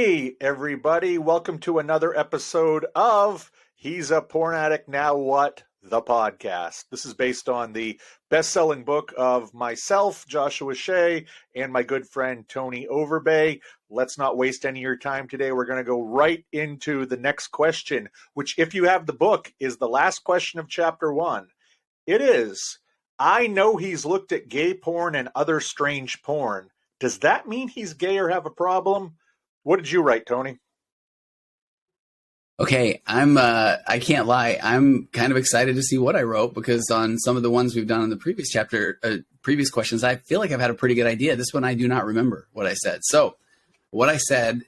Hey, everybody. Welcome to another episode of He's a Porn Addict, Now What? The podcast. This is based on the best-selling book of myself, Joshua Shea, and my good friend, Tony Overbay. Let's not waste any of your time today. We're going to go right into the next question, which, if you have the book, is the last question of chapter 1. It is, I know he's looked at gay porn and other strange porn. Does that mean he's gay or have a problem? What did you write, Tony? Okay, I can't lie. I'm kind of excited to see what I wrote because on some of the ones we've done in the previous chapter, previous questions, I feel like I've had a pretty good idea. This one, I do not remember what I said. So what I said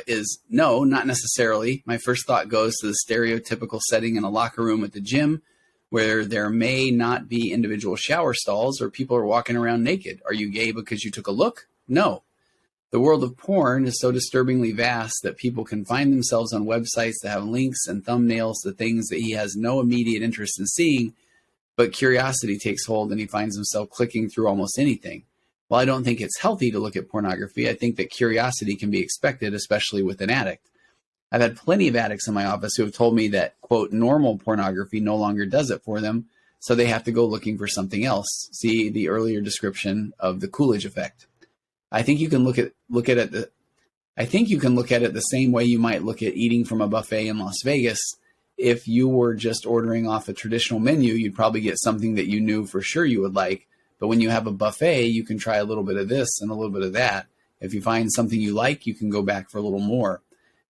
is no, not necessarily. My first thought goes to the stereotypical setting in a locker room at the gym where there may not be individual shower stalls or people are walking around naked. Are you gay because you took a look? No. The world of porn is so disturbingly vast that people can find themselves on websites that have links and thumbnails to things that he has no immediate interest in seeing, but curiosity takes hold and he finds himself clicking through almost anything. While I don't think it's healthy to look at pornography, I think that curiosity can be expected, especially with an addict. I've had plenty of addicts in my office who have told me that, quote, normal pornography no longer does it for them, so they have to go looking for something else. See the earlier description of the Coolidge effect. I think you can look at it the same way you might look at eating from a buffet in Las Vegas. If you were just ordering off a traditional menu, you'd probably get something that you knew for sure you would like. But when you have a buffet, you can try a little bit of this and a little bit of that. If you find something you like, you can go back for a little more.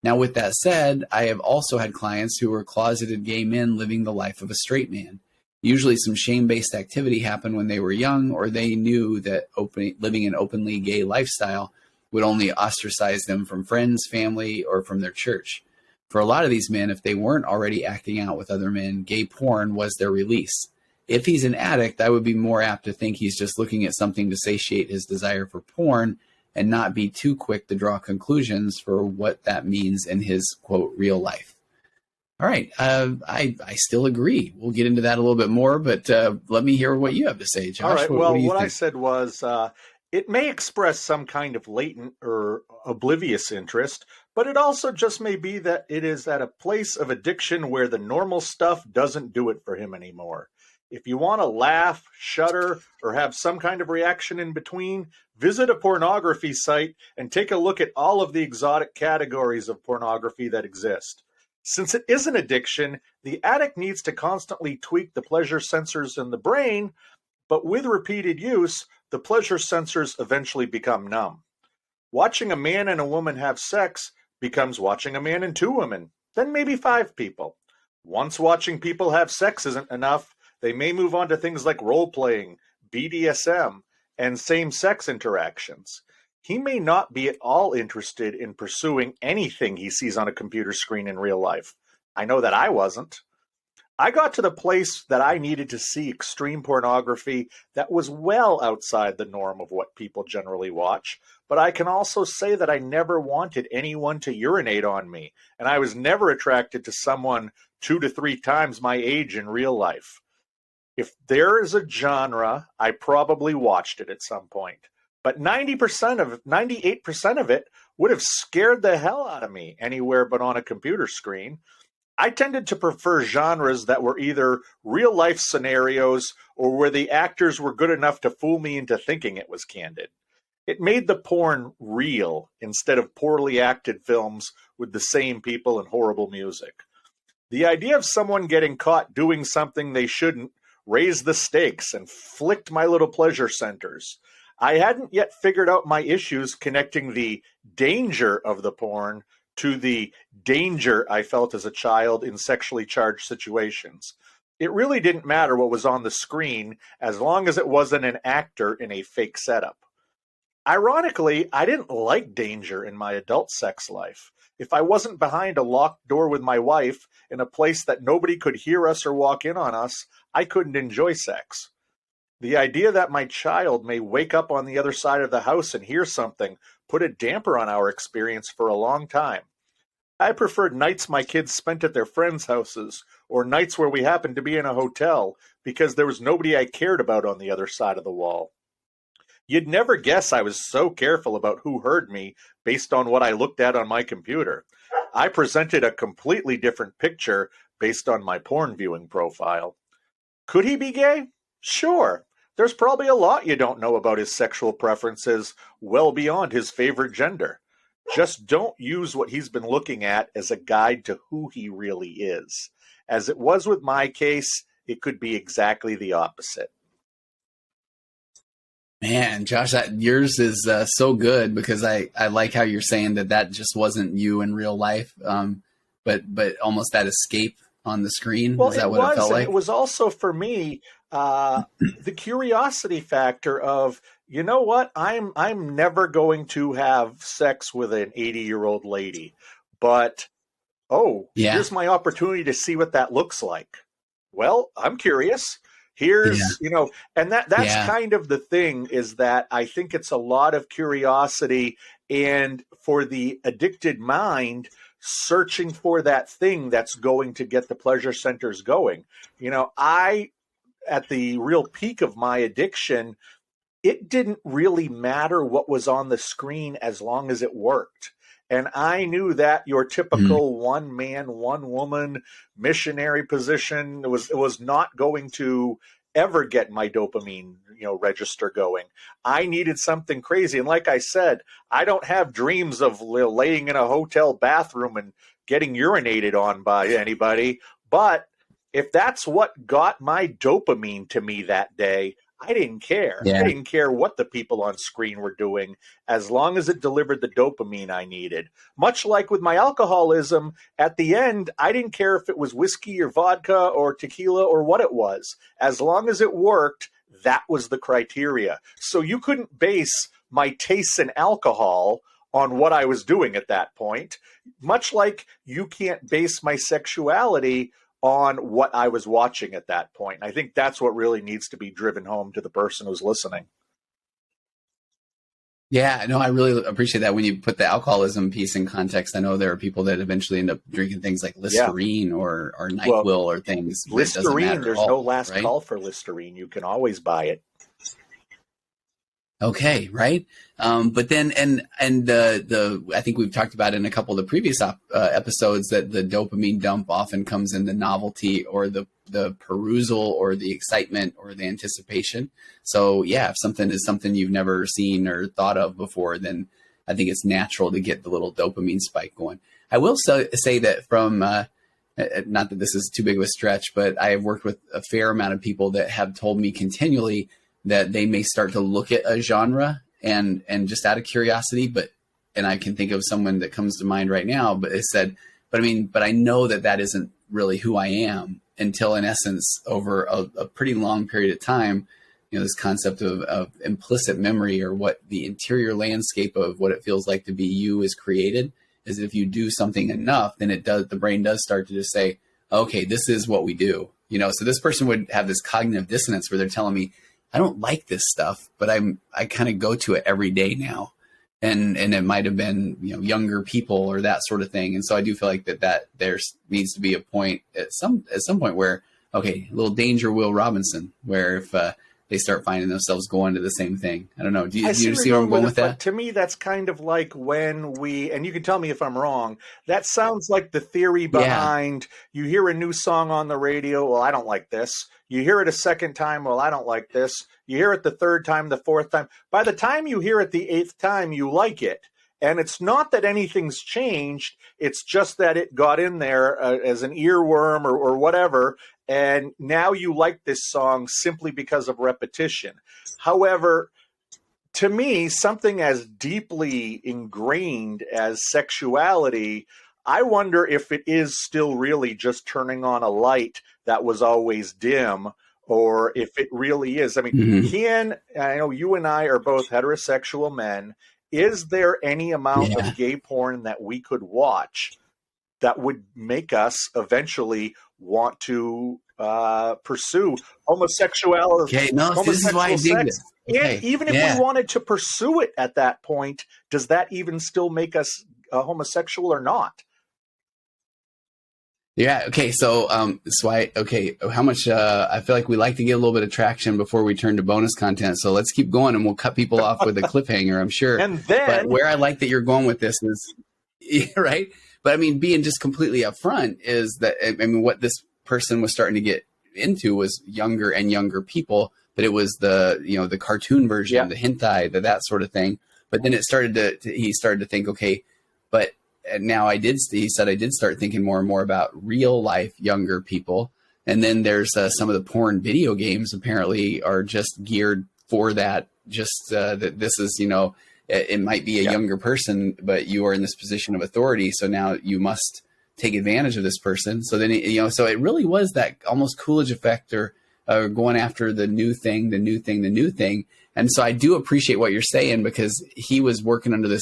Now, with that said, I have also had clients who were closeted gay men living the life of a straight man. Usually some shame-based activity happened when they were young, or they knew that living an openly gay lifestyle would only ostracize them from friends, family, or from their church. For a lot of these men, if they weren't already acting out with other men, gay porn was their release. If he's an addict, I would be more apt to think he's just looking at something to satiate his desire for porn and not be too quick to draw conclusions for what that means in his, quote, real life. All right. I still agree. We'll get into that a little bit more, but let me hear what you have to say, Josh. All right. Well, what what I said was it may express some kind of latent or oblivious interest, but it also just may be that it is at a place of addiction where the normal stuff doesn't do it for him anymore. If you want to laugh, shudder, or have some kind of reaction in between, visit a pornography site and take a look at all of the exotic categories of pornography that exist. Since it is an addiction, the addict needs to constantly tweak the pleasure sensors in the brain, but with repeated use, the pleasure sensors eventually become numb. Watching a man and a woman have sex becomes watching a man and two women, then maybe 5 people. Once watching people have sex isn't enough, they may move on to things like role-playing, BDSM, and same-sex interactions. He may not be at all interested in pursuing anything he sees on a computer screen in real life. I know that I wasn't. I got to the place that I needed to see extreme pornography that was well outside the norm of what people generally watch, but I can also say that I never wanted anyone to urinate on me, and I was never attracted to someone 2 to 3 times my age in real life. If there is a genre, I probably watched it at some point. But 98% of it would have scared the hell out of me anywhere but on a computer screen. I tended to prefer genres that were either real-life scenarios or where the actors were good enough to fool me into thinking it was candid. It made the porn real instead of poorly acted films with the same people and horrible music. The idea of someone getting caught doing something they shouldn't raised the stakes and flicked my little pleasure centers. I hadn't yet figured out my issues connecting the danger of the porn to the danger I felt as a child in sexually charged situations. It really didn't matter what was on the screen as long as it wasn't an actor in a fake setup. Ironically, I didn't like danger in my adult sex life. If I wasn't behind a locked door with my wife in a place that nobody could hear us or walk in on us, I couldn't enjoy sex. The idea that my child may wake up on the other side of the house and hear something put a damper on our experience for a long time. I preferred nights my kids spent at their friends' houses or nights where we happened to be in a hotel because there was nobody I cared about on the other side of the wall. You'd never guess I was so careful about who heard me based on what I looked at on my computer. I presented a completely different picture based on my porn viewing profile. Could he be gay? Sure. There's probably a lot you don't know about his sexual preferences well beyond his favorite gender. Just don't use what he's been looking at as a guide to who he really is. As it was with my case, it could be exactly the opposite. Man, Josh, yours is so good because I like how you're saying that just wasn't you in real life, but almost that escape on the screen. Well, Is that it what was, it felt and like? it was also for me the curiosity factor of, you know what, I'm never going to have sex with an 80-year-old lady, but oh, Yeah, here's my opportunity to see what that looks like. Well, I'm curious. yeah, Here's, and that's yeah. kind of the thing, is that I think it's a lot of curiosity, and for the addicted mind, searching for that thing that's going to get the pleasure centers going. I, at the real peak of my addiction, it didn't really matter what was on the screen as long as it worked. And I knew that your Mhm. typical one man, one woman missionary position was not going to ever get my dopamine, register going. I needed something crazy. And like I said, I don't have dreams of laying in a hotel bathroom and getting urinated on by anybody. But if that's what got my dopamine to me that day, I didn't care. I Yeah. didn't care what the people on screen were doing as long as it delivered the dopamine I needed. Much like with my alcoholism, at the end, I didn't care if it was whiskey or vodka or tequila or what it was. As long as it worked, that was the criteria. So you couldn't base my tastes in alcohol on what I was doing at that point. Much like you can't base my sexuality on what I was watching at that point. I think that's what really needs to be driven home to the person who's listening. Yeah, no, I really appreciate that when you put the alcoholism piece in context. I know there are people that eventually end up drinking things like Yeah. Listerine or Well, NyQuil or things that doesn't Listerine, matter at there's no all, last right? call for Listerine. You can always buy it. Okay, right. But then, and the I think we've talked about in a couple of the previous episodes that the dopamine dump often comes in the novelty or the perusal or the excitement or the anticipation. So yeah, if something is something you've never seen or thought of before, then I think it's natural to get the little dopamine spike going. I will say that from not that this is too big of a stretch, but I have worked with a fair amount of people that have told me continually that they may start to look at a genre and just out of curiosity, and I can think of someone that comes to mind right now, but it said, but I know that isn't really who I am until in essence, over a pretty long period of time, this concept of implicit memory or what the interior landscape of what it feels like to be you is created is if you do something enough, then the brain does start to just say, okay, this is what we do. So this person would have this cognitive dissonance where they're telling me, I don't like this stuff, but I kind of go to it every day now. And it might have been, younger people or that sort of thing. And so I do feel like that there needs to be a point at some point where, okay, a little danger, Will Robinson, where if they start finding themselves going to the same thing. I don't know. Do you see where I'm going with that? But to me, that's kind of like when and you can tell me if I'm wrong, that sounds like the theory Yeah. behind you hear a new song on the radio. Well, I don't like this. You hear it a second time. Well, I don't like this. You hear it the third time, the fourth time. By the time you hear it the eighth time, you like it. And it's not that anything's changed. It's just that it got in there as an earworm or whatever. And now you like this song simply because of repetition. However, to me, something as deeply ingrained as sexuality, I wonder if it is still really just turning on a light that was always dim, or if it really is. I mean, Mm-hmm. I know you and I are both heterosexual men. Is there any amount Yeah. of gay porn that we could watch that would make us eventually want to pursue homosexuality, Okay. No, see, this is why I homosexual dig sex? this. And Okay. even if we Yeah. wanted to pursue it at that point, does that even still make us homosexual or not? Yeah. Okay. So, how much, I feel like we like to get a little bit of traction before we turn to bonus content. So let's keep going and we'll cut people off with a cliffhanger, I'm sure. And But then, where I like that you're going with this is, yeah, right. But I mean, being just completely upfront is that, I mean, what this person was starting to get into was younger and younger people, but it was the cartoon version, yeah, the hentai, that sort of thing. But then he started to think, okay, but now he said I did start thinking more and more about real life younger people. And then there's some of the porn video games apparently are just geared for that. Just that this is, it might be a yeah, younger person, but you are in this position of authority. So now you must take advantage of this person. So then, so it really was that almost Coolidge effect or going after the new thing. And so I do appreciate what you're saying because he was working under the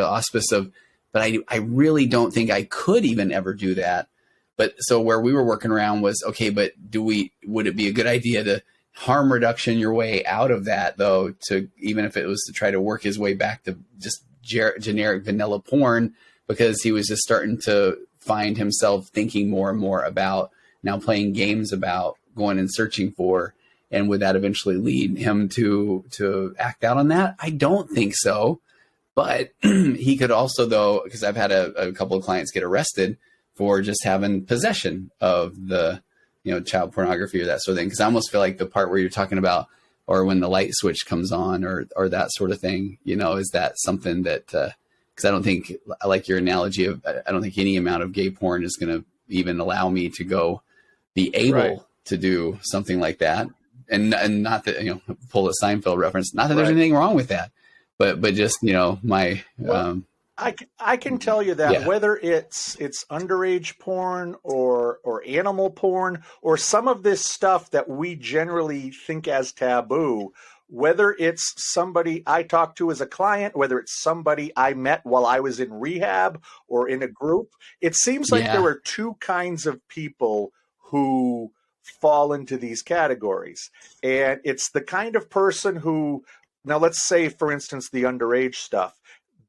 auspice of, but I really don't think I could even ever do that. But so where we were working around was, okay, but would it be a good idea to harm reduction your way out of that though, to even if it was to try to work his way back to just generic vanilla porn, because he was just starting to find himself thinking more and more about now playing games about going and searching for, and would that eventually lead him to act out on that? I don't think so. But he could also, though, because I've had a couple of clients get arrested for just having possession of the, child pornography or that sort of thing. Because I almost feel like the part where you're talking about, or when the light switch comes on, or that sort of thing, is that something that, because I don't think, I like your analogy of, I don't think any amount of gay porn is going to even allow me to go be able right, to do something like that. And not that, pull a Seinfeld reference, not that there's right. anything wrong with that. But just, my, Well, I can tell you that yeah, whether it's underage porn or animal porn or some of this stuff that we generally think as taboo, whether it's somebody I talked to as a client, whether it's somebody I met while I was in rehab or in a group, it seems like there yeah, are two kinds of people who fall into these categories. And it's the kind of person who, now let's say, for instance, the underage stuff,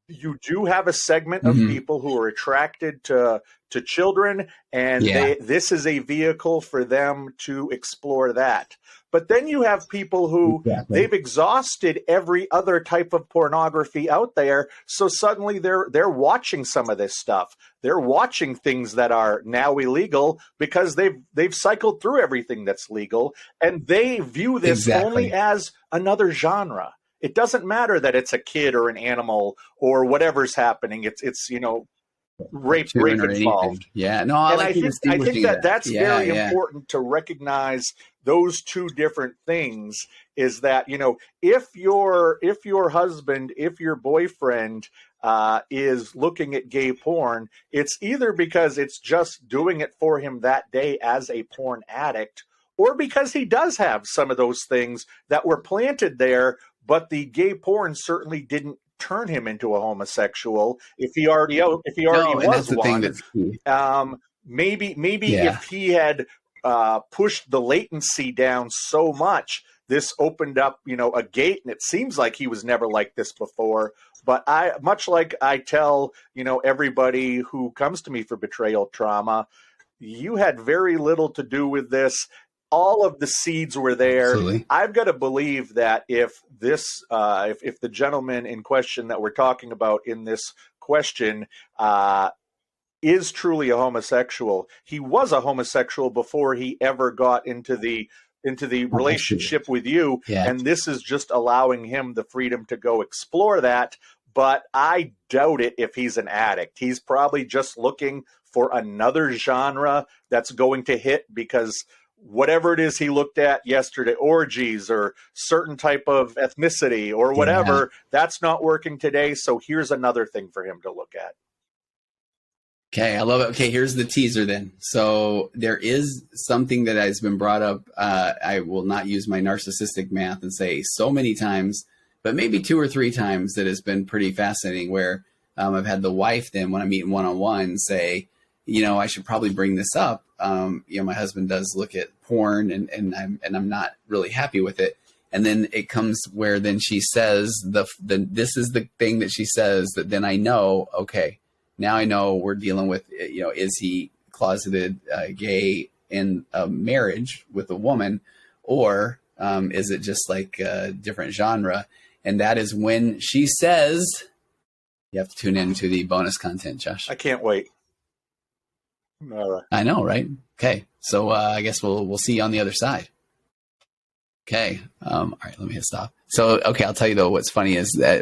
you do have a segment of hmm, people who are attracted to children, and yeah, this is a vehicle for them to explore that. But then you have people who exactly, they've exhausted every other type of pornography out there, so suddenly they're watching some of this stuff. They're watching things that are now illegal because they've cycled through everything that's legal, and they view this only exactly. as another genre. It doesn't matter that it's a kid or an animal or whatever's happening. It's Cartoon rape or anything. involved. Yeah, no, I And like you I think distinguishing that that. that's Yeah, very yeah, important to recognize those two different things. Is that, if your husband, if your boyfriend is looking at gay porn, it's either because it's just doing it for him that day as a porn addict, or because he does have some of those things that were planted there, but the gay porn certainly didn't turn him into a homosexual if he already no, and was that's the thing one. that's key. Maybe Yeah, if he had pushed the latency down so much, this opened up, a gate, and it seems like he was never like this before. But much like I tell, everybody who comes to me for betrayal trauma, you had very little to do with this. All of the seeds were there. absolutely. I've got to believe that if the gentleman in question that we're talking about in this question is truly a homosexual, he was a homosexual before he ever got into the Oh, absolutely. relationship with you, Yeah, and this is just allowing him the freedom to go explore that. But I doubt it if he's an addict. He's probably just looking for another genre that's going to hit, because whatever it is he looked at yesterday, orgies or certain type of ethnicity or yeah. whatever, that's not working today. So here's another thing for him to look at. Okay, I love it. Okay, here's the teaser then. So there is something that has been brought up. I will not use my narcissistic math and say so many times, but maybe two or three times that has been pretty fascinating. Where I've had the wife then, when I meet one-on-one, say, I should probably bring this up. My husband does look at porn, and I'm not really happy with it. And then it comes where then she says this is the thing that she says that then I know, okay, now I know we're dealing with, is he closeted gay in a marriage with a woman, or is it just like a different genre? And that is when she says, you have to tune into the bonus content, Josh. I can't wait. I know, right? Okay. So I guess we'll see you on the other side. Okay. All right, let me hit stop. So, okay, I'll tell you though, what's funny is that